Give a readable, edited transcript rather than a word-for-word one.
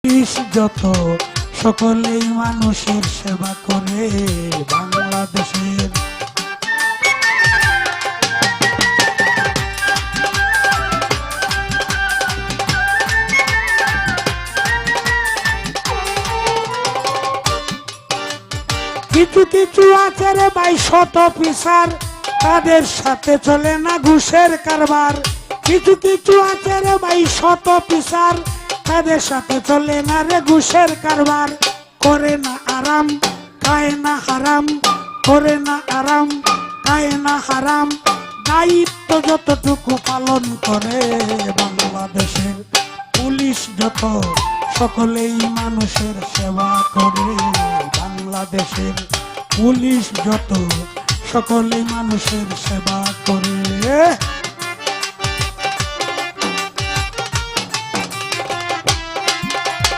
Police যত সকলেই মানুষের সেবা করে বাংলাদেশের। কিছু কিছু আছে রে ভাই শত অফিসার, তাদের সাথে চলে না ঘুষের কারবার। কিছু কিছু আছে রে ভাই শত অফিসার, তাদের সাথে চলে না রে ঘুষের কারবার। করে না আরাম খায় না হারাম, করে না আরাম খায় না হারাম, দায়িত্ব যতটুকু পালন করে বাংলাদেশের পুলিশ যত সকলেই মানুষের সেবা করে বাংলাদেশের পুলিশ যত সকলেই মানুষের সেবা করে।